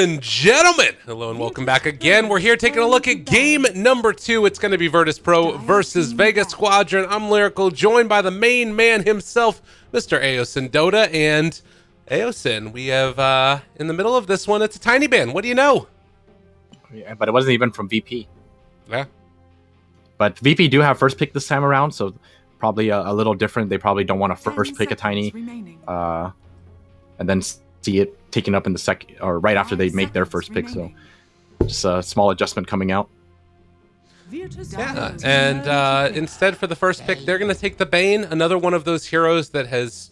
and gentlemen, hello and welcome back again. We're here taking a look at game number 2. It's going to be Virtus.pro versus Vega Squadron. I'm Lyrical, joined by the main man himself, Mr. Aosin Dota. And Aosin, we have, in the middle of this one, it's a tiny ban. What do you know? Yeah, but it wasn't even from VP. Yeah. But VP do have first pick this time around, so probably a little different. They probably don't want to first pick a tiny, and then see it taken up in the second or right after they make their first pick. So just a small adjustment coming out. Yeah, and instead for the first pick, they're going to take the Bane, another one of those heroes that has,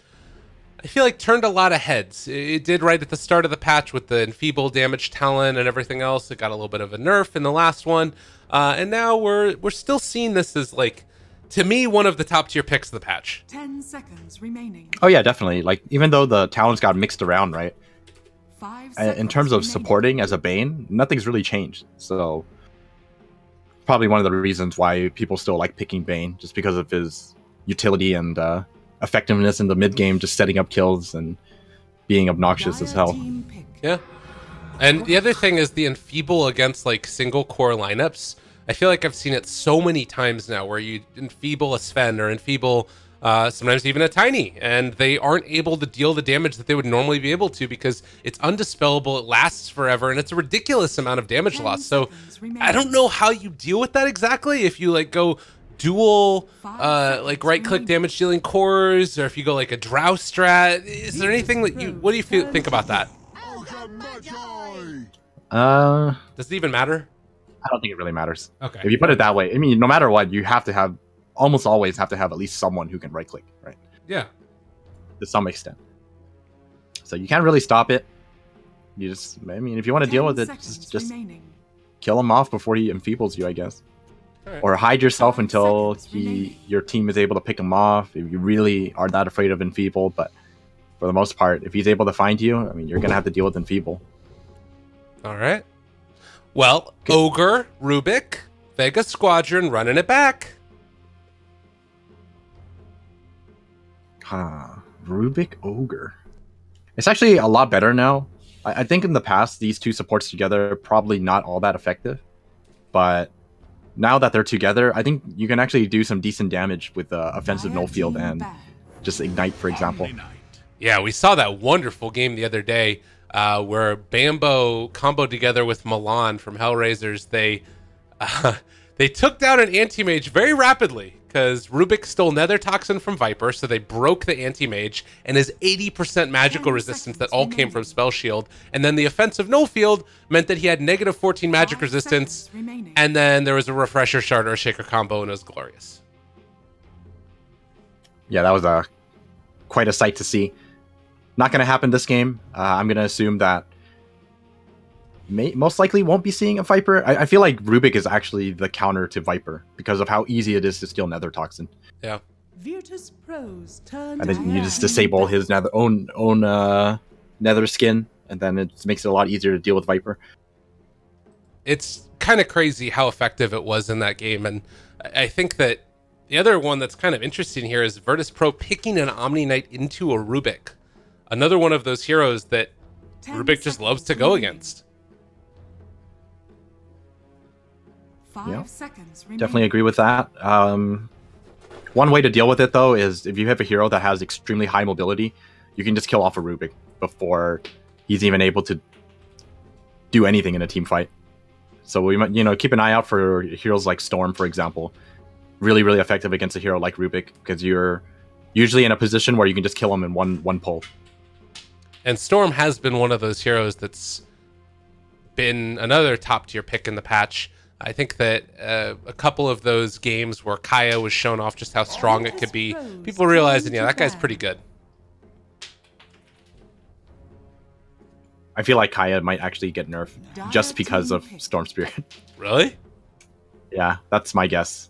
I feel like, turned a lot of heads. It did right at the start of the patch with the enfeeble damage talent and everything else. It got a little bit of a nerf in the last one, and now we're still seeing this as, like, to me, one of the top tier picks of the patch. 10 seconds remaining. Oh yeah, definitely. Like, even though the talents got mixed around, right? 5 In terms of supporting as a Bane, nothing's really changed. So probably one of the reasons why people still like picking Bane, just because of his utility and effectiveness in the mid game, just setting up kills and being obnoxious as hell. Yeah. And the other thing is the enfeeble against, like, single core lineups. I feel like I've seen it so many times now where you enfeeble a Sven or enfeeble sometimes even a Tiny, and they aren't able to deal the damage that they would normally be able to because it's undispellable, it lasts forever, and it's a ridiculous amount of damage loss. So I don't know how you deal with that exactly. If you, like, go dual like right-click damage dealing cores, or if you go like a drow strat, is there anything that you, what do you think about that? Does it even matter? I don't think it really matters. Okay. If you put it that way, I mean, no matter what, you have to have, almost always have to have at least someone who can right-click, right? Yeah. To some extent. So you can't really stop it. You just, I mean, if you want to deal with it, just kill him off before he enfeebles you, I guess. Right. Or hide yourself until your team is able to pick him off, if you really are that afraid of enfeeble. But for the most part, if he's able to find you, I mean, you're going to have to deal with enfeeble. All right. Well, okay. Ogre, Rubik, Vega Squadron running it back. Rubik, Ogre. It's actually a lot better now. I think in the past, these two supports together probably not all that effective. But now that they're together, I think you can actually do some decent damage with offensive null field and just ignite, for example. Yeah, we saw that wonderful game the other day. Where Bambo comboed together with Milan from Hellraisers. They took down an anti-mage very rapidly because Rubik stole Nether Toxin from Viper, so they broke the anti-mage and his 80% magical resistance that all came from Spell Shield. And then the offensive null field meant that he had negative 14 magic resistance, and then there was a Refresher Shard or a Shaker combo, and it was glorious. Yeah, that was quite a sight to see. Not going to happen this game. I'm going to assume that most likely won't be seeing a Viper. I feel like Rubik is actually the counter to Viper because of how easy it is to steal Nether Toxin. Yeah. Virtus.pro's turn. And then you just disable his own Nether skin, and then it makes it a lot easier to deal with Viper. It's kind of crazy how effective it was in that game, and I think that the other one that's kind of interesting here is Virtus.pro picking an Omni Knight into a Rubik. Another one of those heroes that Rubik just loves to go against. Yeah, definitely agree with that. One way to deal with it, though, is if you have a hero that has extremely high mobility, you can just kill off a Rubik before he's even able to do anything in a team fight. So we might, keep an eye out for heroes like Storm, for example. Really, really effective against a hero like Rubik because you're usually in a position where you can just kill him in one pull. And Storm has been one of those heroes that's been another top tier pick in the patch. I think that a couple of those games where Kaya was shown off just how strong it could be, people realizing, yeah, that guy's pretty good. I feel like Kaya might actually get nerfed just because of Storm Spirit. Really? Yeah, that's my guess.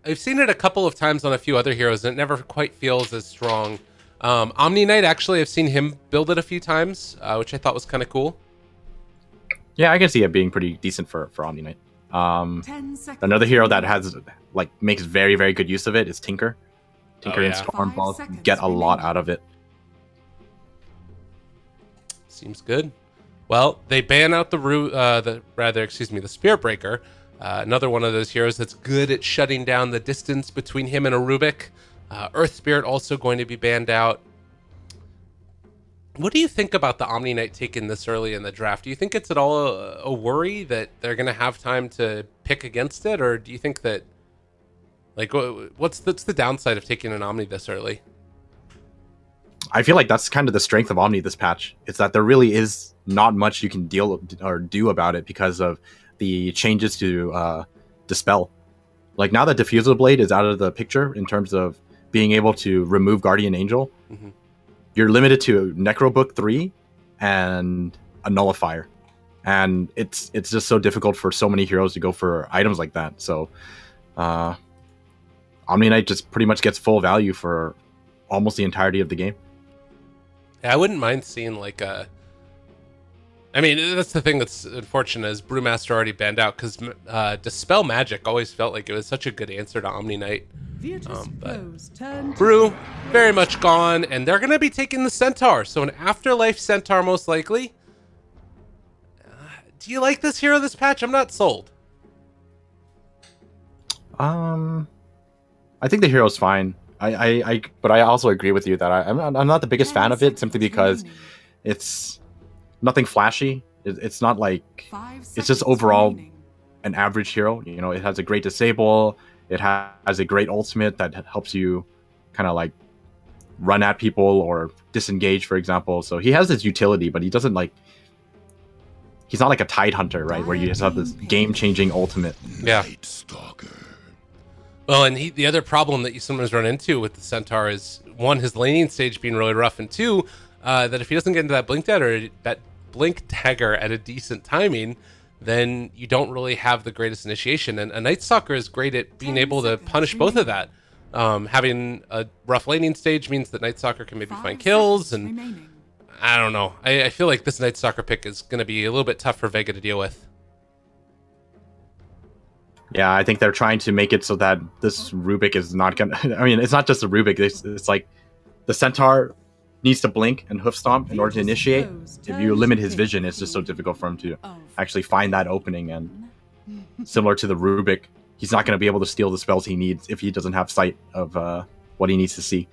I've seen it a couple of times on a few other heroes, and it never quite feels as strong. Omni Knight, actually, I've seen him build it a few times, which I thought was kind of cool. Yeah, I can see it being pretty decent for Omni Knight. Another hero that has makes very, very good use of it is Tinker. Tinker and Storm both get a lot out of it. Seems good. Well, they ban out the Spirit Breaker. Another one of those heroes that's good at shutting down the distance between him and a Rubik. Earth Spirit also going to be banned out. What do you think about the Omni Knight taken this early in the draft? Do you think it's at all a worry that they're going to have time to pick against it? Or do you think that, like, what's the downside of taking an Omni this early? I feel like that's kind of the strength of Omni this patch. It's that there really is not much you can deal or do about it because of the changes to Dispel. Like, now that Diffusal Blade is out of the picture in terms of being able to remove Guardian Angel, you're limited to Necro Book 3 and a Nullifier. And it's just so difficult for so many heroes to go for items like that. So Omni Knight just pretty much gets full value for almost the entirety of the game. Yeah, I wouldn't mind seeing like a... I mean, that's the thing that's unfortunate is Brewmaster already banned out because Dispel Magic always felt like it was such a good answer to Omni Knight. But Brew, very much gone, and they're going to be taking the Centaur. So an Afterlife Centaur most likely. Do you like this hero this patch? I'm not sold. I think the hero's fine. But I also agree with you that I'm not the biggest fan of it simply because it's nothing flashy. It's not like it's just overall an average hero. You know, it has a great disable. It has a great ultimate that helps you kind of like run at people or disengage, for example. So he has his utility, but he doesn't like. He's not like a Tide Hunter, right? Where you just have this game-changing ultimate. Yeah. Well, and the other problem that you sometimes run into with the Centaur is, one, his laning stage being really rough, and two, that if he doesn't get into that blink dagger at a decent timing, then you don't really have the greatest initiation. And a Night Stalker is great at being able to punish both of that. Having a rough laning stage means that Night Stalker can maybe find kills, and I don't know. I feel like this Night Stalker pick is going to be a little bit tough for Vega to deal with. Yeah, I think they're trying to make it so that this Rubik is not gonna... I mean, it's not just a Rubik. It's like the Centaur needs to blink and hoof stomp in order to initiate. If you limit his vision, it's just so difficult for him to actually find that opening. And similar to the Rubik, he's not going to be able to steal the spells he needs if he doesn't have sight of what he needs to see.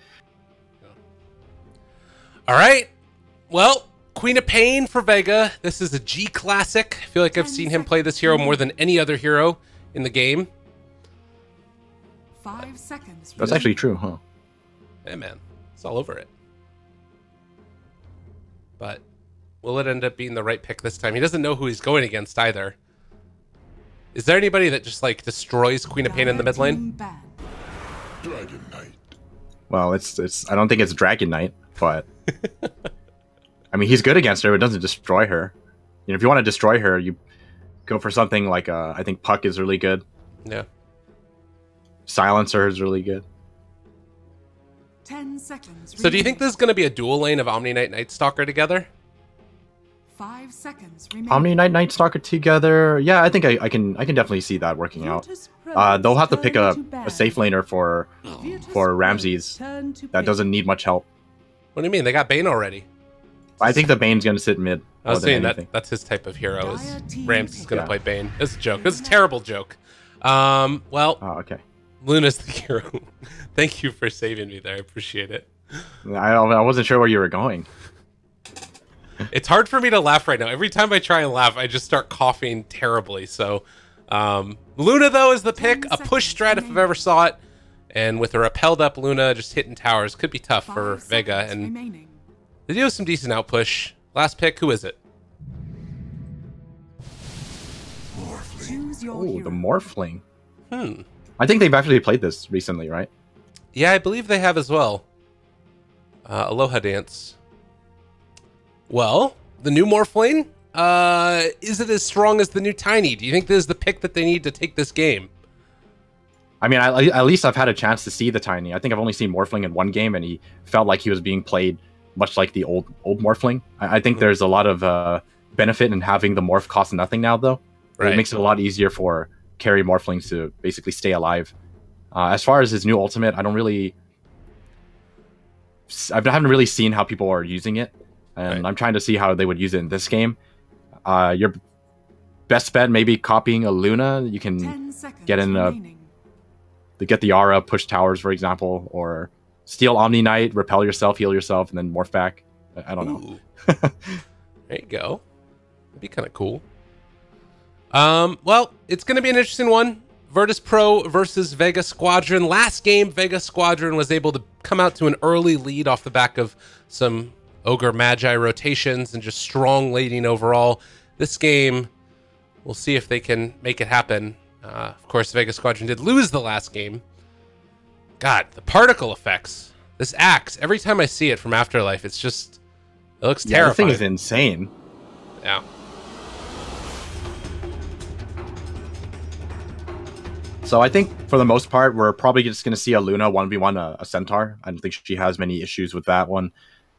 All right. Well, Queen of Pain for Vega. This is a G classic. I feel like I've seen him play this hero more than any other hero in the game. 5 seconds. That's actually true, huh? Yeah, man. It's all over it. But will it end up being the right pick this time? He doesn't know who he's going against either. Is there anybody that just like destroys Queen of Pain in the mid lane? Dragon Knight. Well, it's I don't think it's Dragon Knight, but I mean, he's good against her, but it doesn't destroy her. You know, if you want to destroy her, you go for something like I think Puck is really good. Yeah. Silencer is really good. 10 seconds. So do you think this is going to be a dual lane of Omni Knight Night Stalker together? 5 seconds remaining. Omni Knight Night Stalker together? Yeah, I think I can definitely see that working out. They'll have to pick a safe laner for Ramses that doesn't need much help. What do you mean? They got Bane already. I think the Bane's going to sit mid. I was saying that's his type of hero. Is Ramses is going to play Bane? It's a joke. It's a terrible joke. Well. Oh, okay. Luna's the hero. Thank you for saving me there. I appreciate it. I wasn't sure where you were going. It's hard for me to laugh right now. Every time I try and laugh, I just start coughing terribly. So, Luna, though, is the pick. A push strat if I've ever saw it. And with a repelled up Luna just hitting towers could be tough for Vega. And they do have some decent outpush. Last pick, who is it? Oh, the Morphling. I think they've actually played this recently, right? Yeah, I believe they have as well. Aloha Dance. Well, the new Morphling, is it as strong as the new Tiny? Do you think this is the pick that they need to take this game? I mean, at least I've had a chance to see the Tiny. I think I've only seen Morphling in one game, and he felt like he was being played much like the old Morphling. I think there's a lot of benefit in having the Morph cost nothing now, though. Right. It makes it a lot easier for carry Morphlings to basically stay alive. As far as his new ultimate, I haven't really seen how people are using it, and I'm trying to see how they would use it in this game. Your best bet maybe copying a Luna. You can 10 seconds get in remaining. to get the aura, push towers, for example, or steal Omni Knight, repel yourself, heal yourself, and then morph back. I don't know. There you go. That'd be kind of cool. Well, it's going to be an interesting one. Virtus.pro versus Vega Squadron. Last game, Vega Squadron was able to come out to an early lead off the back of some Ogre Magi rotations and just strong leading overall. This game, we'll see if they can make it happen. Of course, Vega Squadron did lose the last game. God, the particle effects. This axe, every time I see it from Afterlife, it's just, it looks terrifying. The thing is insane. Yeah. So I think for the most part, we're probably just going to see a Luna 1v1 a Centaur. I don't think she has many issues with that one.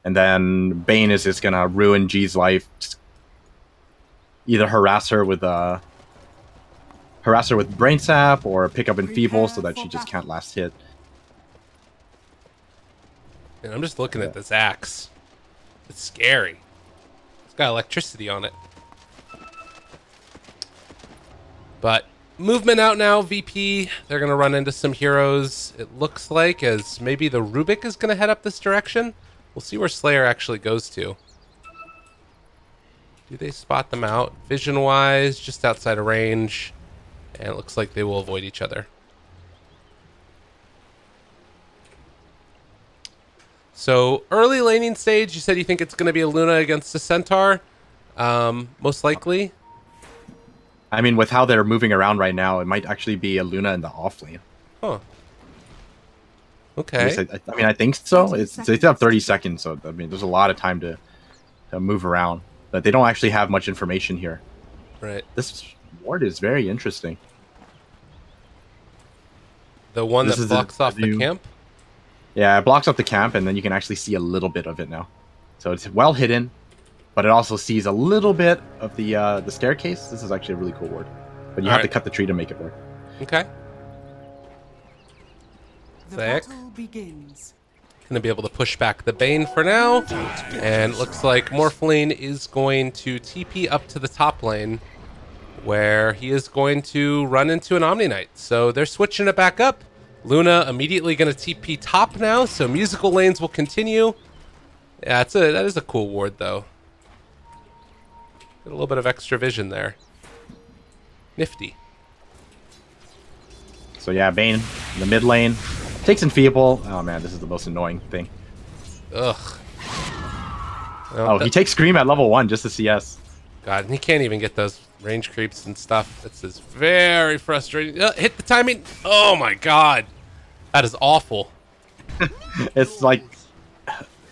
And then Bane is just going to ruin G's life. Just either harass her with Brain Sap or pick up Enfeeble so that she just can't last hit. And I'm just looking at this axe. It's scary. It's got electricity on it. But movement out now, VP. They're going to run into some heroes, it looks like, as maybe the Rubik is going to head up this direction. We'll see where Slayer actually goes to. Do they spot them out? Vision-wise, just outside of range. And it looks like they will avoid each other. So, early laning stage, you said you think it's going to be a Luna against a Centaur. Most likely. I mean, with how they're moving around right now, it might actually be a Luna in the off lane. Huh. Okay. I mean, I think so. They still have 30 seconds, so I mean, there's a lot of time to move around. But they don't actually have much information here. Right. This ward is very interesting. The one that blocks off the camp? Yeah, it blocks off the camp, and then you can actually see a little bit of it now. So it's well hidden, but it also sees a little bit of the staircase. This is actually a really cool ward. But you have to cut the tree to make it work. Okay. The battle begins. Going to be able to push back the Bane for now. And it looks like Morphling is going to TP up to the top lane, where he is going to run into an Omni Knight. So they're switching it back up. Luna immediately going to TP top now, so musical lanes will continue. Yeah, that is a cool ward, though. Get a little bit of extra vision there. Nifty. So yeah, Bane in the mid lane. Takes Enfeeble. Oh man, this is the most annoying thing. Ugh. Oh, he takes Scream at level 1 just to CS. God, and he can't even get those range creeps and stuff. This is very frustrating. Hit the timing. Oh my god. That is awful. It's like...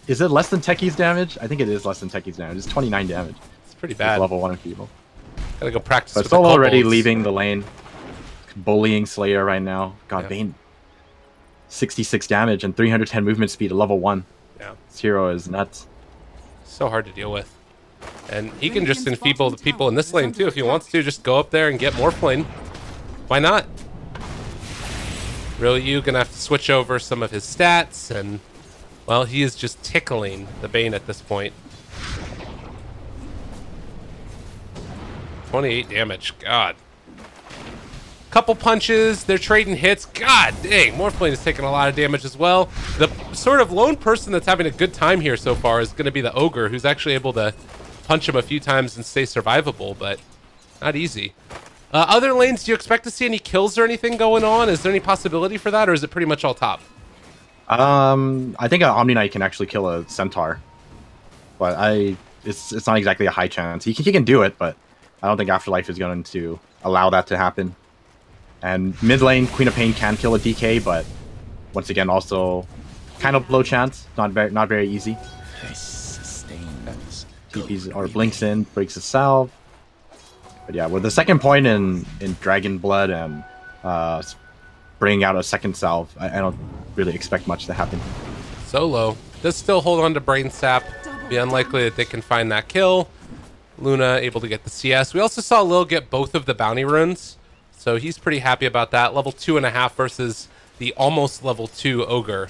Is it less than Techie's damage? I think it is less than Techie's damage. It's 29 damage. It's pretty bad. It's level 1 Enfeeble. Gotta go practice but with Solo the already kobolds. leaving the lane. Bullying Slayer right now. God, Yeah. Bane. 66 damage and 310 movement speed at level 1. Yeah. This hero is nuts. So hard to deal with. And he can just enfeeble the people in this lane too if he wants to. Just go up there and get Morphling. Why not? Ryu gonna have to switch over some of his stats, and well, he is just tickling the Bane at this point. 28 damage. God. Couple punches, they're trading hits. God dang, Morphling is taking a lot of damage as well. The sort of lone person that's having a good time here so far is going to be the Ogre, who's actually able to punch him a few times and stay survivable, but not easy. Other lanes, do you expect to see any kills or anything going on? Is there any possibility for that, or is it pretty much all top? I think an Omni Knight can actually kill a Centaur, but it's not exactly a high chance. He can do it, but I don't think Afterlife is going to allow that to happen. And mid lane, Queen of Pain can kill a DK, but once again, also kind of low chance. Not very easy. TPs or blinks in, breaks a salve. But yeah, with the second point in Dragon Blood and bringing out a second salve, I don't really expect much to happen. Solo does still hold on to Brain Sap. Be unlikely that they can find that kill. Luna able to get the CS. We also saw Lil get both of the bounty runes, so he's pretty happy about that. Level 2.5 versus the almost level 2 Ogre.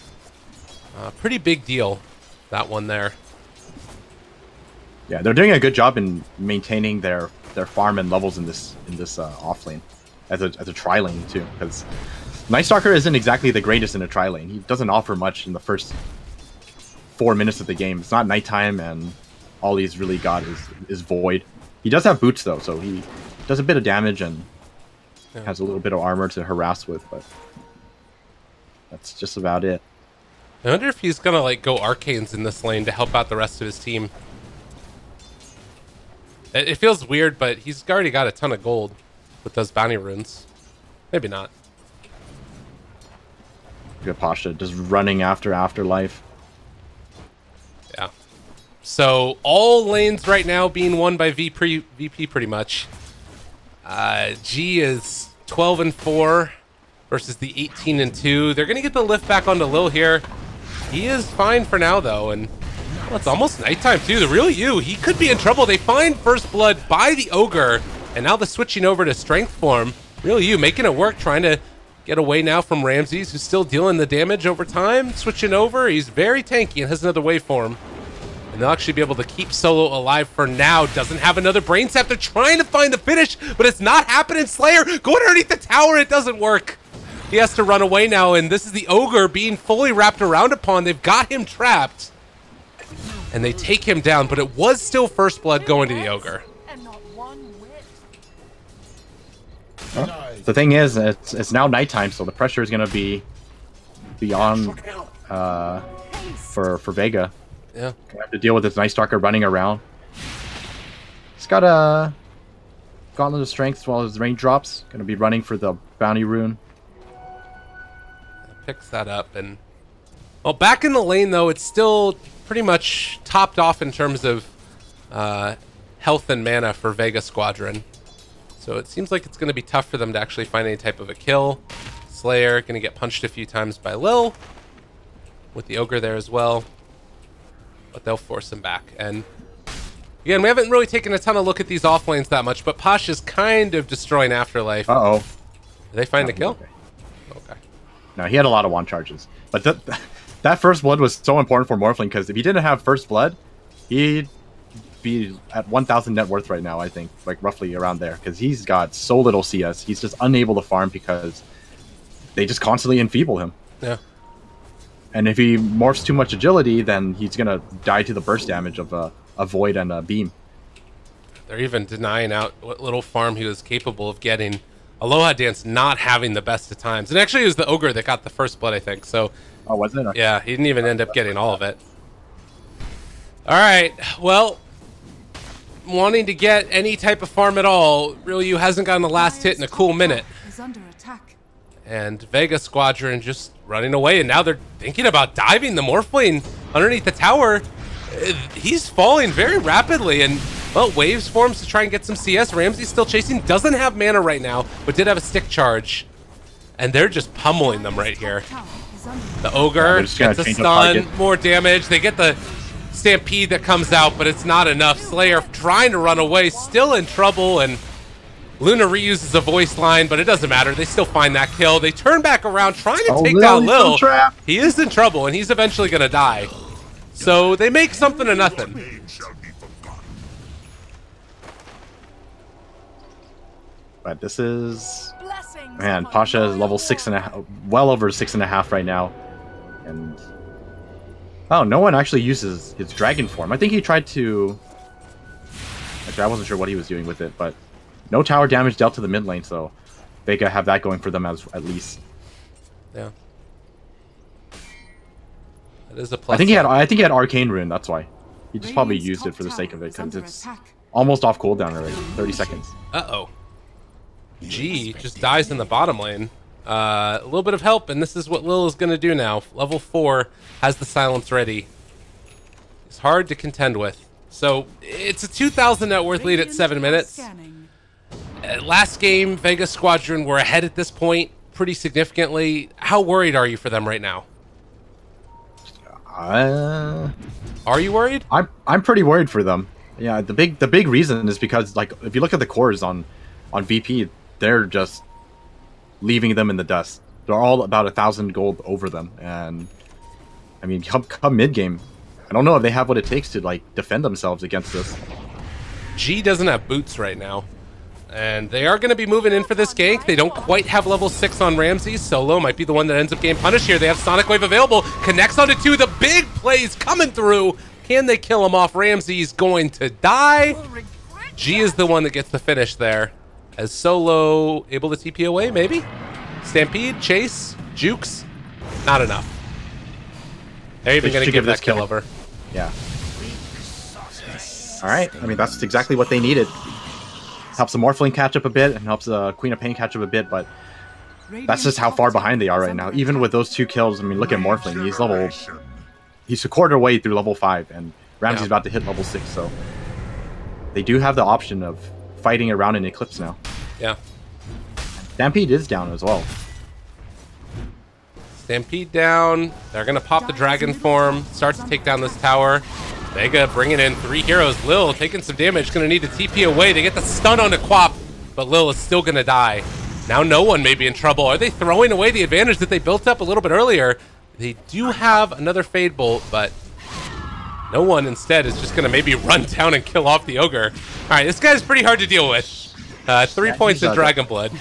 Pretty big deal, that one there. Yeah, they're doing a good job in maintaining their farm and levels in this off lane as a tri lane too. Because Night Stalker isn't exactly the greatest in a tri lane. He doesn't offer much in the first 4 minutes of the game. It's not nighttime, and all he's really got is Void. He does have boots though, so he does a bit of damage and has a little bit of armor to harass with, but that's just about it. I wonder if he's gonna like go arcanes in this lane to help out the rest of his team. It feels weird, but he's already got a ton of gold with those bounty runes. Maybe not. Good Pasha, just running after Afterlife. Yeah. So all lanes right now being won by VP pretty much. G is 12-4 versus the 18-2. They're gonna get the lift back onto Lil here. He is fine for now though, and well, it's almost nighttime too. The real you, he could be in trouble. They find first blood by the ogre, and now the switching over to strength form. Real you making it work, trying to get away now from Ramses, who's still dealing the damage over time. Switching over, he's very tanky and has another waveform. And they'll actually be able to keep Solo alive for now. Doesn't have another brain sap. They're trying to find the finish, but it's not happening. Slayer going underneath the tower. It doesn't work. He has to run away now, and this is the ogre being fully wrapped around upon. They've got him trapped, and they take him down, but it was still first blood going to the ogre. The thing is, it's now nighttime, so the pressure is going to be on for Vega. Yeah, gonna have to deal with this Night Stalker running around. He's got a Gauntlet of Strength while his range drops. Gonna be running for the bounty rune. Picks that up, and well, back in the lane though, it's still pretty much topped off in terms of health and mana for Vega Squadron. So it seems like it's going to be tough for them to actually find any type of a kill. Slayer going to get punched a few times by Lil, with the ogre there as well, but they'll force him back. And again, we haven't really taken a ton of look at these off lanes that much, but Pasha's kind of destroying Afterlife. Uh-oh. Did they find a kill? Okay. No, he had a lot of wand charges. But that first blood was so important for Morphling, because if he didn't have first blood, he'd be at 1,000 net worth right now, I think. Like, roughly around there. Because he's got so little CS. He's just unable to farm because they just constantly enfeeble him. Yeah. And if he morphs too much agility, then he's going to die to the burst damage of a Void and a Beam. They're even denying out what little farm he was capable of getting. Aloha Dance not having the best of times. And actually it was the ogre that got the first blood, I think. So oh, was it? Okay. Yeah, he didn't even end up getting all of it. Alright, well, wanting to get any type of farm at all, Ryu hasn't gotten the last hit in a cool minute. And Vega Squadron just running away, and now they're thinking about diving the Morphling underneath the tower. He's falling very rapidly, and well, waves forms to try and get some CS. Ramsey's still chasing, doesn't have mana right now, but did have a stick charge. And they're just pummeling them right here. The ogre gets a stun, more damage. They get the stampede that comes out, but it's not enough. Slayer trying to run away, still in trouble, and Luna reuses a voice line, but it doesn't matter. They still find that kill. They turn back around, trying to take down Lil. He is in trouble, and he's eventually going to die. So they make something of nothing. But this is... Man, Pasha is level 6.5, well over 6.5 right now. And... oh, no one actually uses his dragon form. I think he tried to... actually, I wasn't sure what he was doing with it, but... no tower damage dealt to the mid lane, so Vega have that going for them as at least. Yeah. That is a plus. I think he had arcane rune, that's why. He just probably used it for the sake of it, because it's almost off cooldown already. 30 seconds. Uh-oh. G just dies in the bottom lane. A little bit of help, and this is what Lil is going to do now. Level 4 has the silence ready. It's hard to contend with. So it's a 2,000 net worth lead at 7 minutes. Last game, Vega Squadron were ahead at this point pretty significantly. How worried are you for them right now? Are you worried? I'm pretty worried for them. Yeah, the big reason is because, like, if you look at the cores on VP, they're just leaving them in the dust. They're all about 1,000 gold over them, and I mean, come mid game, I don't know if they have what it takes to like defend themselves against this. G doesn't have boots right now. And they are going to be moving in for this gank. They don't quite have level 6 on Ramses. Solo might be the one that ends up getting punished here. They have Sonic Wave available. Connects onto 2. The big plays coming through. Can they kill him off? Ramses going to die. G is the one that gets the finish there. As Solo able to TP away, maybe? Stampede, Chase, Jukes. Not enough. They're even going to give that kill over. Yeah. All right. I mean, that's exactly what they needed. Helps the Morphling catch up a bit and helps the Queen of Pain catch up a bit, but that's just how far behind they are right now. Even with those 2 kills, I mean, look at Morphling. He's a quarter way through level 5, and Ramsey's about to hit level 6, so they do have the option of fighting around an Eclipse now. Yeah. Stampede is down as well. Stampede down. They're going to pop the Dragon form, start to take down this tower. Vega bringing in 3 heroes. Lil taking some damage. Going to need to TP away. They get the stun onto Quap, but Lil is still going to die. Now no one may be in trouble. Are they throwing away the advantage that they built up a little bit earlier? They do have another Fade Bolt, but no one instead is just going to maybe run down and kill off the Ogre. All right, this guy's pretty hard to deal with. 3 points of Dragon Blood.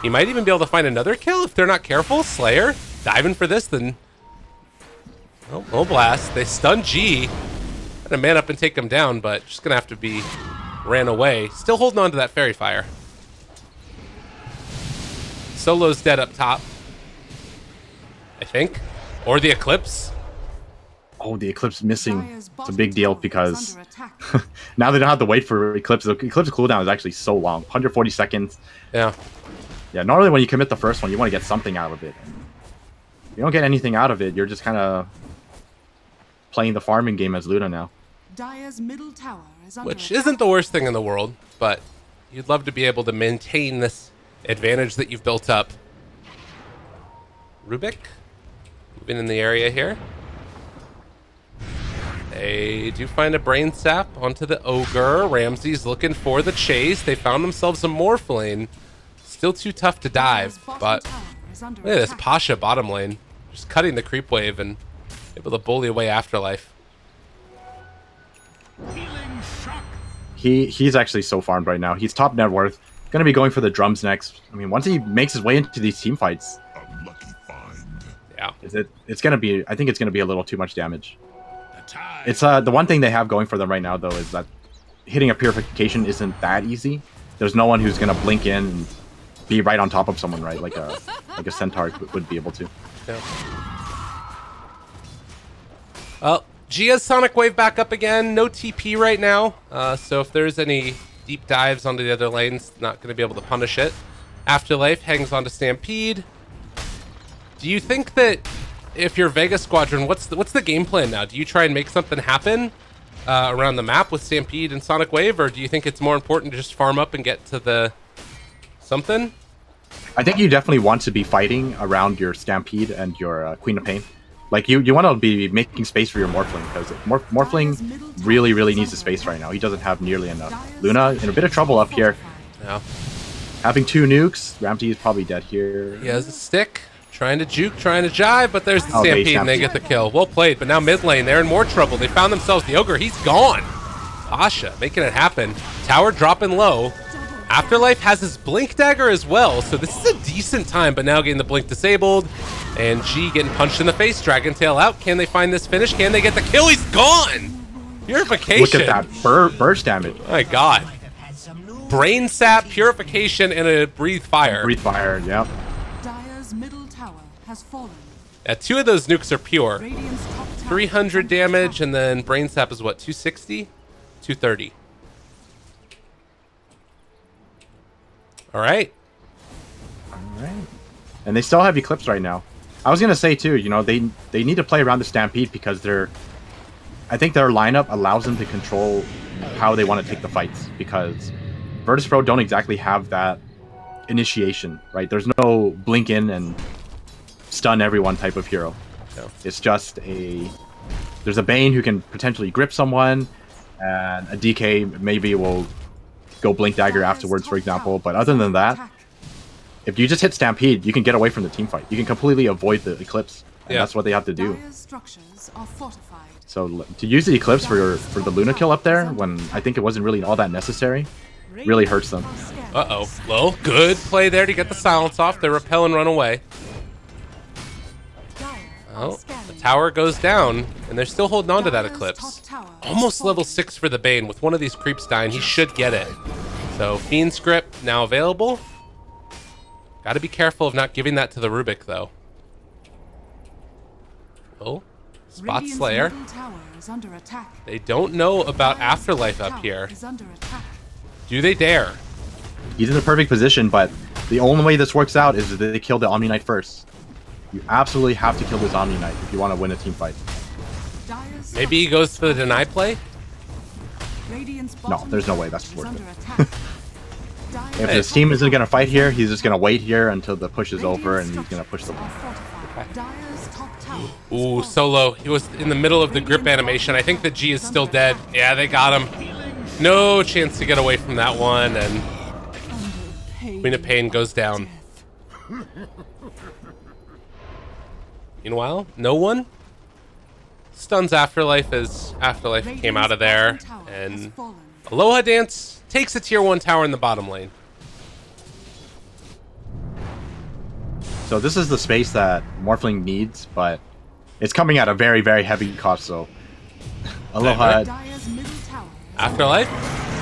He might even be able to find another kill if they're not careful. Slayer diving for this, then... Oh, no blast. They stun G. Gonna man up and take him down, but just gonna have to be ran away. Still holding on to that Fairy Fire. Solo's dead up top, I think. Or the Eclipse. Oh, the Eclipse missing. It's a big deal because now they don't have to wait for Eclipse. The Eclipse cooldown is actually so long. 140 seconds. Yeah. Yeah, normally when you commit the first one, you want to get something out of it. If you don't get anything out of it, you're just kind of playing the farming game as Luna now. Dire's middle tower is under Which attack. isn't the worst thing in the world, but you'd love to be able to maintain this advantage that you've built up. Rubik moving in the area here. They do find a Brain Sap onto the Ogre. Ramsey's looking for the chase. They found themselves a Morphling. Still too tough to dive, but look at this Pasha bottom lane. Just cutting the creep wave and able to bully away Afterlife. He's actually so farmed right now. He's top net worth. Gonna be going for the drums next. I mean, once he makes his way into these team fights, yeah, it's gonna be. I think it's gonna be a little too much damage. It's the one thing they have going for them right now though is that hitting a purification isn't that easy. There's no one who's gonna blink in and be right on top of someone, right? Like a centaur would be able to. Yeah. Well, Gia's Sonic Wave back up again. No TP right now. So if there's any deep dives onto the other lanes, not going to be able to punish it. Afterlife hangs on to Stampede. Do you think that if you're Vega Squadron, what's the game plan now? Do you try and make something happen around the map with Stampede and Sonic Wave, or do you think it's more important to just farm up and get to the something? I think you definitely want to be fighting around your Stampede and your Queen of Pain. Like, you want to be making space for your Morphling, because Morphling really needs the space right now. He doesn't have nearly enough. Luna in a bit of trouble up here. Yeah. Having 2 nukes. Ramsey is probably dead here. He has a stick. Trying to juke, trying to jive, but there's the Stampede and they get the kill. Well played, but now mid lane, they're in more trouble. They found themselves the Ogre. He's gone. Pasha making it happen. Tower dropping low. Afterlife has his Blink Dagger as well, so this is a decent time, but now getting the Blink disabled. And G getting punched in the face. Dragon Tail out. Can they find this finish? Can they get the kill? He's gone! Purification. Look at that burst damage. My god. Brain Sap, Purification, and a Breathe Fire. Breathe Fire, yep. Dire's middle tower has fallen. 2 of those nukes are pure. Radiant's top tower 300 damage, and then Brain Sap is what, 260? 230. Alright. Alright. And they still have Eclipse right now. I was gonna say too, you know, they need to play around the Stampede because I think their lineup allows them to control how they want to take the fights, because Virtus.pro don't exactly have that initiation, right? There's no blink in and stun everyone type of hero. No. It's just there's a Bane who can potentially grip someone, and a DK maybe will go Blink Dagger afterwards, for example. But other than that, if you just hit Stampede, you can get away from the team fight. You can completely avoid the Eclipse, and that's what they have to do. Dire's structures are fortified. So to use the Eclipse for the Luna kill up there, when I think it wasn't really all that necessary, really hurts them. Uh-oh. Well, good play there to get the silence off. They repel and run away. Oh, the tower goes down, and they're still holding on to that Eclipse. Almost level 6 for the Bane. With one of these creeps dying, he should get it. So, Fiend Script now available. Gotta be careful of not giving that to the Rubik, though. Oh, Spot Slayer. They don't know about Afterlife up here. Do they dare? He's in the perfect position, but the only way this works out is that they kill the Omni Knight first. You absolutely have to kill this Omni Knight if you want to win a team fight. Maybe he goes for the deny play? No, there's no way that's worth it. If his team isn't going to fight here, he's just going to wait here until the push is over and he's going to push the ball. Ooh, Solo. He was in the middle of the grip animation. I think the G is still dead. Yeah, they got him. No chance to get away from that one, and Queen of Pain goes down. Meanwhile, no one stuns Afterlife as Afterlife came out of there, and Aloha Dance takes a tier 1 tower in the bottom lane. So this is the space that Morphling needs, but it's coming at a very, very heavy cost, so Aloha... Afterlife,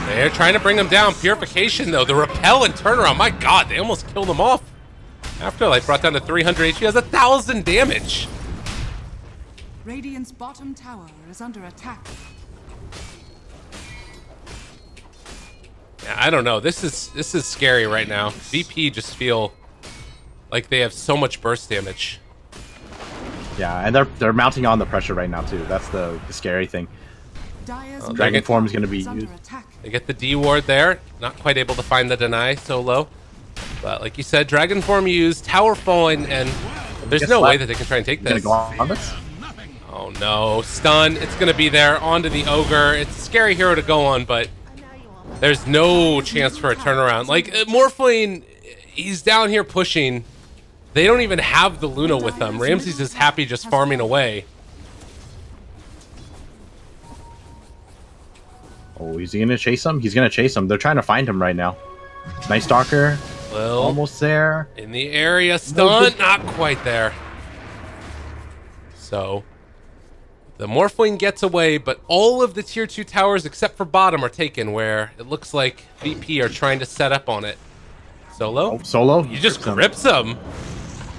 they're trying to bring him down. Purification, though, the repel and turnaround, my god, they almost killed him off. Afterlife brought down to 300 HP, has 1,000 damage. Radiant's bottom tower is under attack. Yeah, I don't know. This is scary right now. VP just feel like they have so much burst damage. Yeah, and they're mounting on the pressure right now too. That's the scary thing. Dragon form is going to be used. They get the D ward there. Not quite able to find the deny Solo. But like you said, Dragon form used, tower falling, and there's no way that they can try and take this. Go on this? Oh no, stun. It's going to be there onto the Ogre. It's a scary hero to go on, but there's no chance for a turnaround. Like, Morphling, he's down here pushing. They don't even have the Luna with them. Ramsey's just happy just farming away. Oh, is he going to chase him? He's going to chase him. They're trying to find him right now. Nice Stalker. Well, almost there. In the area. Stun. Not quite there. So, the Morphling gets away, but all of the tier 2 towers except for bottom are taken, where it looks like VP are trying to set up on it. Solo? Oh, Solo? You just grips him.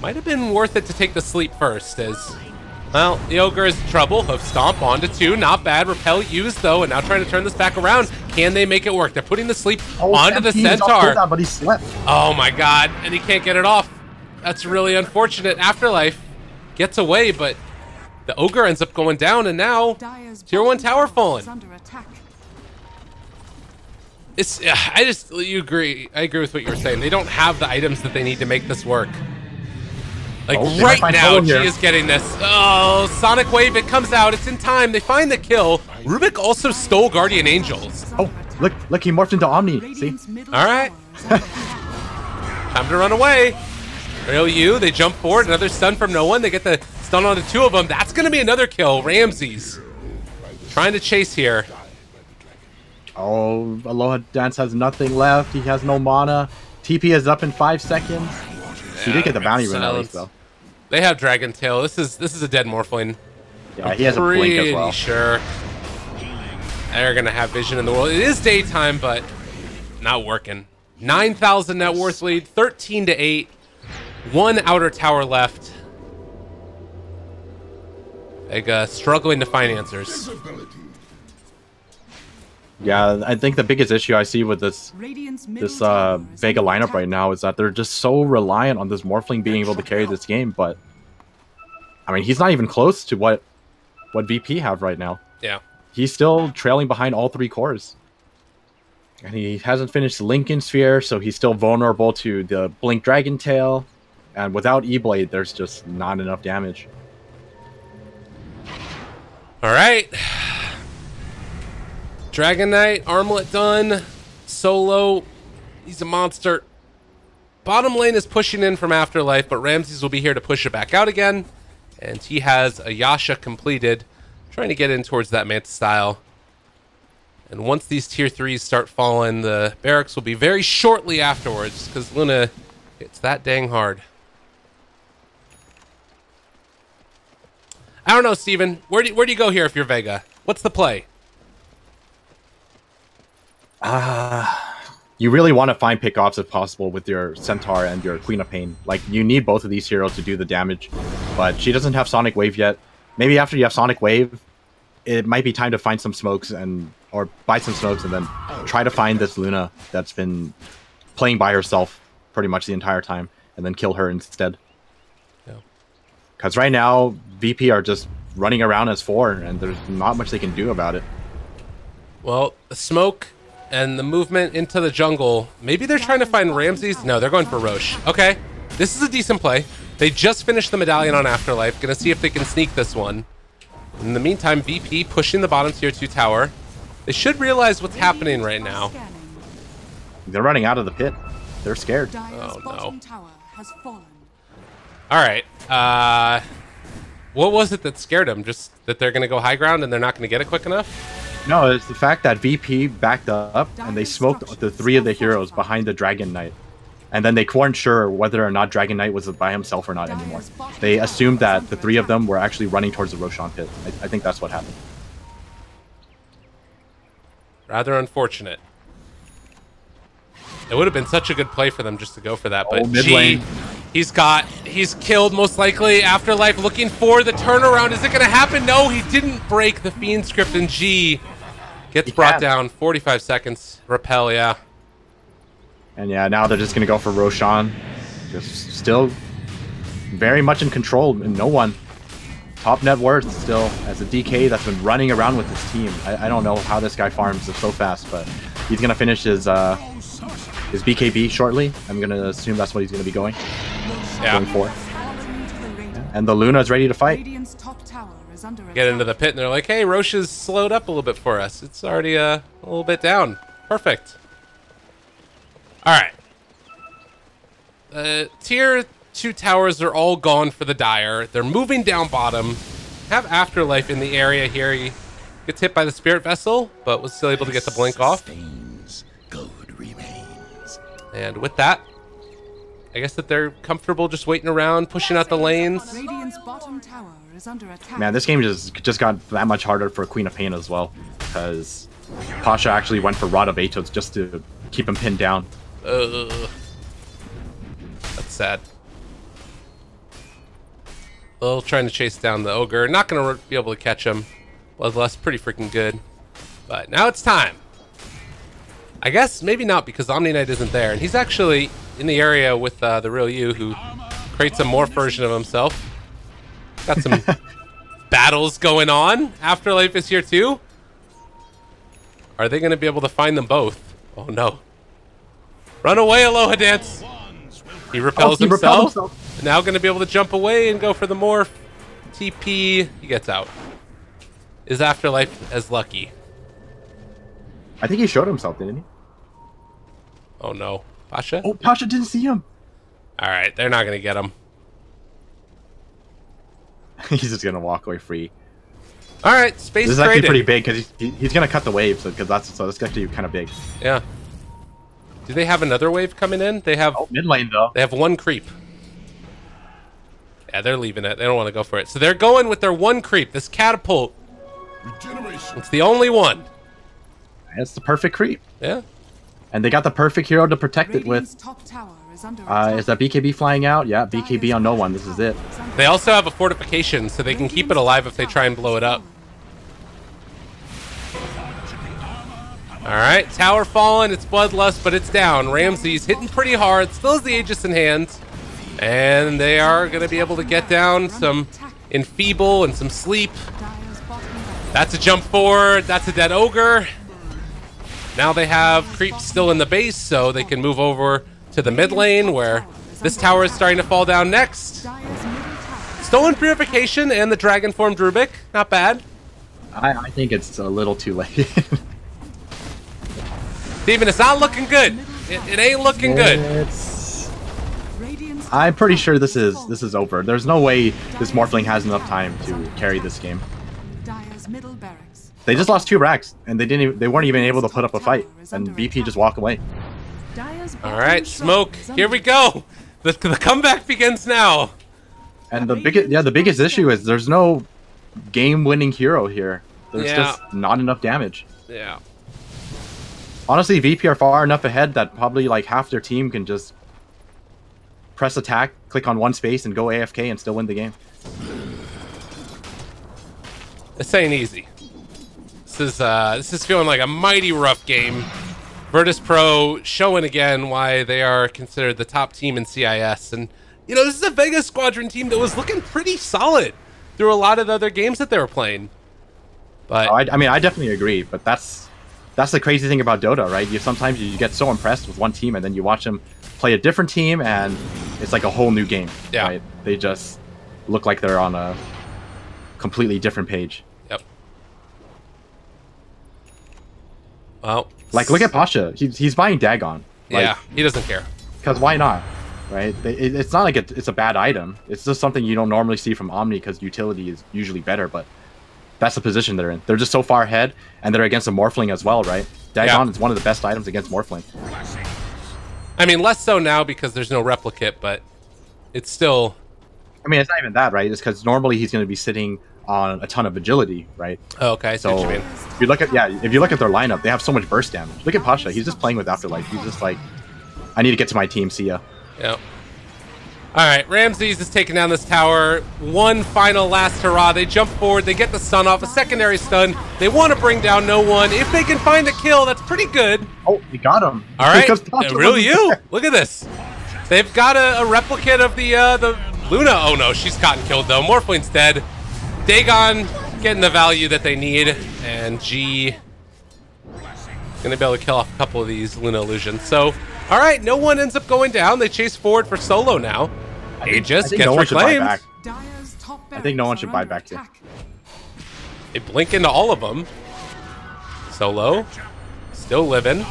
Might have been worth it to take the sleep first, as... Well, the Ogre is in trouble. Hoof Stomp onto 2. Not bad. Repel used, though, and now trying to turn this back around. Can they make it work? They're putting the sleep onto the Centaur. But he slept. Oh, my God. And he can't get it off. That's really unfortunate. Afterlife gets away, but the Ogre ends up going down, and now tier 1 tower fallen. It's, you agree. I agree with what you were saying. They don't have the items that they need to make this work. Like, right now, G is getting this. Oh, Sonic Wave, it comes out. It's in time. They find the kill. Rubik also stole Guardian Angels. Oh, look, he morphed into Omni. See? All right. Time to run away. Rail U, they jump forward. Another stun from no one. They get the stun onto 2 of them. That's going to be another kill. Ramses trying to chase here. Oh, Aloha Dance has nothing left. He has no mana. TP is up in 5 seconds. Yeah, he did get the bounty rune at least, though. They have Dragon Tail. This is a dead Morphling. Yeah, he has a blink as well. Sure. They're gonna have vision in the world. It is daytime, but not working. 9,000 net worth lead, 13-8. 1 outer tower left. Vega struggling to find answers. Yeah, I think the biggest issue I see with this Vega lineup right now is that they're just so reliant on this Morphling being able to carry this game, but I mean, he's not even close to what VP have right now. Yeah. He's still trailing behind all 3 cores. And he hasn't finished Lincoln Sphere, so he's still vulnerable to the Blink Dragon Tail, and without E-Blade, there's just not enough damage. All right. Dragon Knight, Armlet done. Solo, he's a monster. Bottom lane is pushing in from Afterlife, but Ramses will be here to push it back out again. And he has a Yasha completed. Trying to get in towards that Manta style. And once these tier 3s start falling, the barracks will be very shortly afterwards, because Luna hits that dang hard. I don't know, Steven. Where do you go here if you're Vega? What's the play? You really want to find pickoffs if possible with your Centaur and your Queen of Pain. Like, you need both of these heroes to do the damage, but she doesn't have Sonic Wave yet. Maybe after you have Sonic Wave, it might be time to find some smokes or buy some smokes and then try to find this Luna that's been playing by herself pretty much the entire time and then kill her instead. Because right now, VP are just running around as 4, and there's not much they can do about it. Well, the smoke and the movement into the jungle. Maybe they're trying to find Ramses. No, they're going for Roche. Okay, this is a decent play. They just finished the medallion on Afterlife. Gonna see if they can sneak this one. In the meantime, VP pushing the bottom tier 2 tower. They should realize what's happening right now. They're running out of the pit. They're scared. Oh, no. All right. What was it that scared them? Just that they're going to go high ground and they're not going to get it quick enough? No, it's the fact that VP backed up and they smoked the 3 of the heroes behind the Dragon Knight. And then they weren't sure whether or not Dragon Knight was by himself or not anymore. They assumed that the 3 of them were actually running towards the Roshan pit. I think that's what happened. Rather unfortunate. It would have been such a good play for them just to go for that, but mid lane. He's killed most likely. Afterlife looking for the turnaround. Is it going to happen? No, he didn't break the Fiend script, and G gets brought down. 45 seconds. Repel, yeah. And yeah, now they're just going to go for Roshan. Just still very much in control, and no one. Top net worth still as a DK that's been running around with his team. I don't know how this guy farms so fast, but he's going to finish his BKB shortly. I'm going to assume that's what he's going to be going for. Yeah. And the Luna is ready to fight. Get into the pit, and they're like, hey, Roche has slowed up a little bit for us. It's already a little bit down. Perfect. All right. Tier 2 towers are all gone for the Dire. They're moving down bottom. Have Afterlife in the area here. He gets hit by the Spirit Vessel, but was still able to get the blink off. And with that, I guess that they're comfortable just waiting around, pushing out the lanes. Man, this game just got that much harder for Queen of Pain as well, because Pasha actually went for Rod of Atos just to keep him pinned down. That's sad. Well, trying to chase down the Ogre. Not going to be able to catch him. Bloodlust, pretty freaking good. But now it's time. I guess maybe not, because Omni Knight isn't there. And he's actually in the area with the real you, who creates a morph version of himself. Got some battles going on. Afterlife is here too. Are they going to be able to find them both? Oh no. Run away, Aloha Dance. He repels himself. Now going to be able to jump away and go for the morph. TP. He gets out. Is Afterlife as lucky? I think he showed himself, didn't he? Oh no. Pasha? Oh, Pasha didn't see him. Alright, they're not going to get him. He's just going to walk away free. Alright, space This is traded. actually pretty big, because he's going to cut the wave, so that's actually kind of big. Yeah. Do they have another wave coming in? They have... mid lane, though. They have one creep. Yeah, they're leaving it. They don't want to go for it. So they're going with their one creep, this catapult. It's the only one. It's the perfect creep. Yeah. And they got the perfect hero to protect it with. Is that BKB flying out? Yeah, BKB on no one. This is it. They also have a fortification, so they can keep it alive if they try and blow it up. Alright, tower fallen. It's Bloodlust, but it's down. Ramses hitting pretty hard. Still has the Aegis in hand. And they are going to be able to get down some Enfeeble and some Sleep. That's a jump forward. That's a dead Ogre. Now they have creeps still in the base, so they can move over to the mid lane, where this tower is starting to fall down next. Stolen Purification and the Dragon formed Rubik. Not bad. I think it's a little too late. Steven, it's not looking good. It ain't looking good. I'm pretty sure this is over. There's no way this Morphling has enough time to carry this game. middle barracks. They just lost 2 racks, and they weren't even able to put up a fight, and VP just walk away. All right, smoke. Here we go. The comeback begins now. And the biggest issue is there's no game-winning hero here. There's just not enough damage. Yeah. Honestly, VP are far enough ahead that probably like half their team can just press attack, click on one space, and go AFK and still win the game. This ain't easy. This is feeling like a mighty rough game. Virtus.pro showing again why they are considered the top team in CIS. And, you know, this is a Vega Squadron team that was looking pretty solid through a lot of the other games that they were playing. But I mean, I definitely agree, but that's the crazy thing about Dota, right? Sometimes you get so impressed with one team, and then you watch them play a different team, and it's like a whole new game. Yeah. Right? They just look like they're on a completely different page. Yep. Well, like look at Pasha. He's buying Dagon. Like, yeah, he doesn't care. Because why not? Right? It's not like it's a bad item. It's just something you don't normally see from Omni because utility is usually better, but that's the position they're in. They're just so far ahead, and they're against a Morphling as well, right? Dagon is one of the best items against Morphling. I mean, less so now because there's no replicate, but it's still... I mean, it's not even that, right? It's because normally he's going to be sitting on a ton of agility, right? Oh, okay, I see what you mean. If you look at their lineup, they have so much burst damage. Look at Pasha. He's just playing with Afterlife. He's just like, I need to get to my team. See ya. Yep. All right, Ramses is taking down this tower. One final last hurrah. They jump forward. They get the stun off. A secondary stun. They want to bring down no one. If they can find the kill, that's pretty good. Oh, he got him. All right, really you? Look at this. They've got a replicate of the Luna. Oh no, she's gotten killed though. Morphling's dead. Dagon getting the value that they need, and G gonna be able to kill off a couple of these Luna illusions. So, all right, no one ends up going down. They chase forward for solo now. Aegis gets reclaimed. I think no one should buy back here. They blink into all of them. Solo, still living.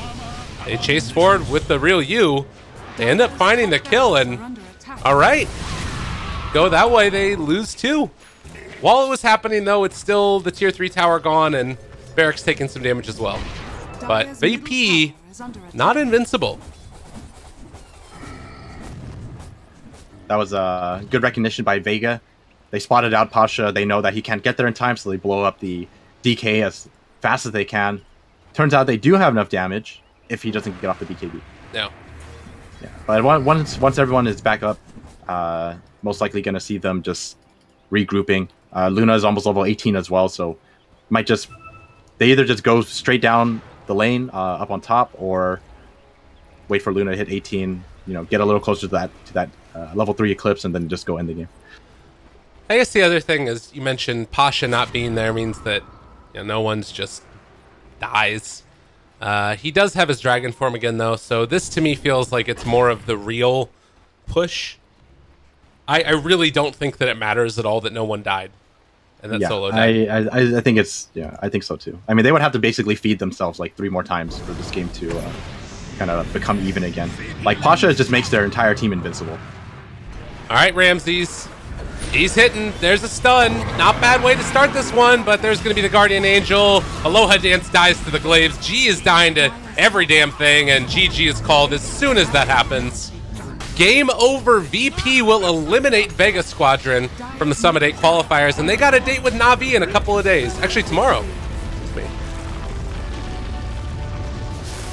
They chase forward with the real you. They end up finding the kill, and all right, go that way. They lose 2. While it was happening, though, it's still the tier 3 tower gone, and Barracks taking some damage as well. But VP, not invincible. That was a good recognition by Vega. They spotted out Pasha. They know that he can't get there in time, so they blow up the DK as fast as they can. Turns out they do have enough damage if he doesn't get off the BKB. No. Yeah, but once everyone is back up, most likely going to see them just regrouping. Luna is almost level 18 as well, so they either just go straight down the lane up on top, or wait for Luna to hit 18. You know, get a little closer to that level 3 Eclipse, and then just go end the game. I guess the other thing is you mentioned Pasha not being there means that no one's just dies. He does have his dragon form again though, so this to me feels like it's more of the real push. I really don't think that it matters at all that no one died. And that solo died. I think it's I think so too. I mean, they would have to basically feed themselves like 3 more times for this game to kind of become even again. Like Pasha just makes their entire team invincible. All right, Ramses. He's hitting. There's a stun. Not bad way to start this one, but there's going to be the Guardian Angel. Aloha Dance dies to the Glaives. G is dying to every damn thing, and GG is called as soon as that happens. Game over. VP will eliminate Vega Squadron from the Summit 8 qualifiers, and they got a date with Na'Vi in a couple of days. Actually, tomorrow.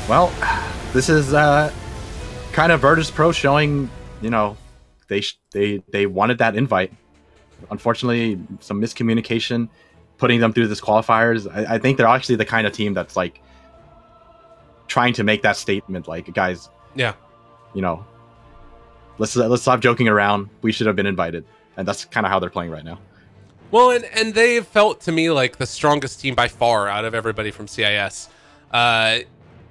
Well, this is kind of Virtus.pro showing, they wanted that invite. Unfortunately, some miscommunication putting them through this qualifiers. I think they're actually the kind of team that's like trying to make that statement, like, guys, let's stop joking around. We should have been invited, and that's kind of how they're playing right now. Well, and they felt to me like the strongest team by far out of everybody from CIS.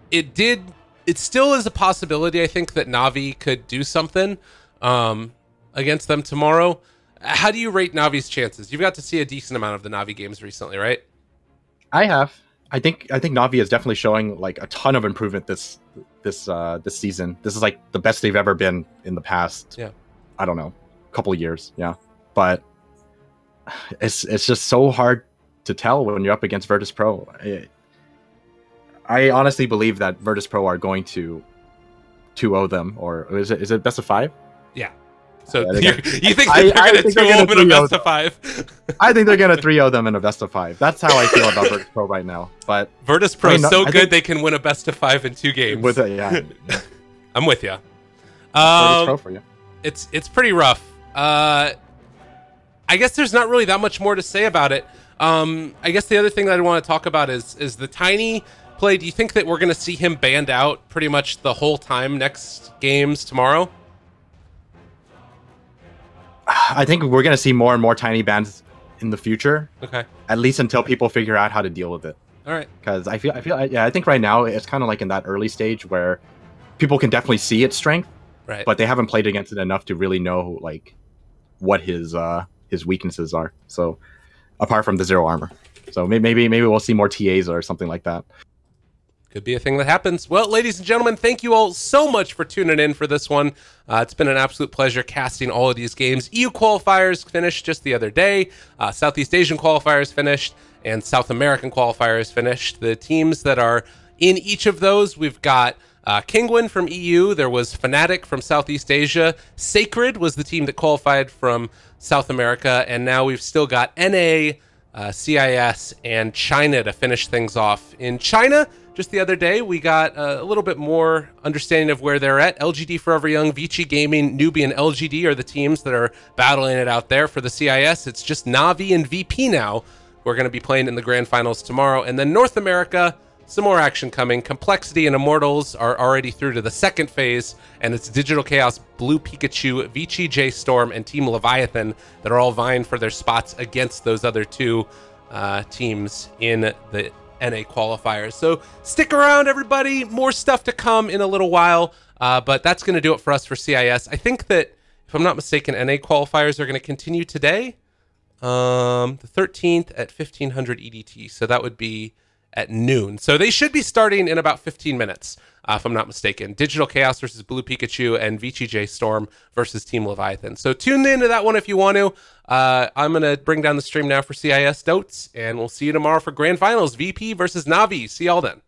It still is a possibility, I think, that Na'Vi could do something against them tomorrow. How do you rate Na'Vi's chances? You've got to see a decent amount of the Na'Vi games recently, right? I have. I think Na'Vi is definitely showing like a ton of improvement this season. This is like the best they've ever been in the past. I don't know, couple of years. Yeah, but it's just so hard to tell when you're up against Virtus.pro. I honestly believe that Virtus.pro are going to 2-0 them, or is it best of 5? Yeah. So yeah, you think they're going to 2-0 them in a best of 5? I think they're going to 3-0 them in a best of 5. That's how I feel about Virtus.pro right now. But Virtus.pro is so good they can win a best of 5 in 2 games. With it, yeah. I'm with you. Virtus.pro for you. It's pretty rough. I guess there's not really that much more to say about it. I guess the other thing that I want to talk about is the Tiny play. Do you think that we're going to see him banned out pretty much the whole time next games tomorrow? I think we're going to see more and more Tiny bans in the future. Okay. At least until people figure out how to deal with it. All right. Because I think right now it's kind of like in that early stage where people can definitely see its strength, right? But they haven't played against it enough to really know like what his weaknesses are. So apart from the 0 armor, so maybe we'll see more TAs or something like that. Could be a thing that happens. Well, ladies and gentlemen, thank you all so much for tuning in for this one. It's been an absolute pleasure casting all of these games. EU qualifiers finished just the other day. Southeast Asian qualifiers finished, and South American qualifiers finished. The teams that are in each of those, we've got Kingwin from EU. There was Fnatic from Southeast Asia. Sacred was the team that qualified from South America, and now we've still got NA, CIS, and China to finish things off. In China, just the other day, we got a little bit more understanding of where they're at. LGD Forever Young, Vici Gaming, Newbie, and LGD are the teams that are battling it out there. For the CIS, it's just Navi and VP now who are going to be playing in the grand finals tomorrow. And then North America, some more action coming. Complexity and Immortals are already through to the second phase, and it's Digital Chaos, Blue Pikachu, Vici J Storm, and Team Leviathan that are all vying for their spots against those other two teams in the NA qualifiers. So stick around, everybody. More stuff to come in a little while, but that's going to do it for us for CIS. I think that, if I'm not mistaken, NA qualifiers are going to continue today, the 13th at 1500 EDT. So that would be at noon. So they should be starting in about 15 minutes, if I'm not mistaken. Digital Chaos versus Blue Pikachu and Vici J Storm versus Team Leviathan. So tune into that one if you want to. I'm going to bring down the stream now for CIS Dotes, and we'll see you tomorrow for Grand Finals, VP versus Navi. See y'all then.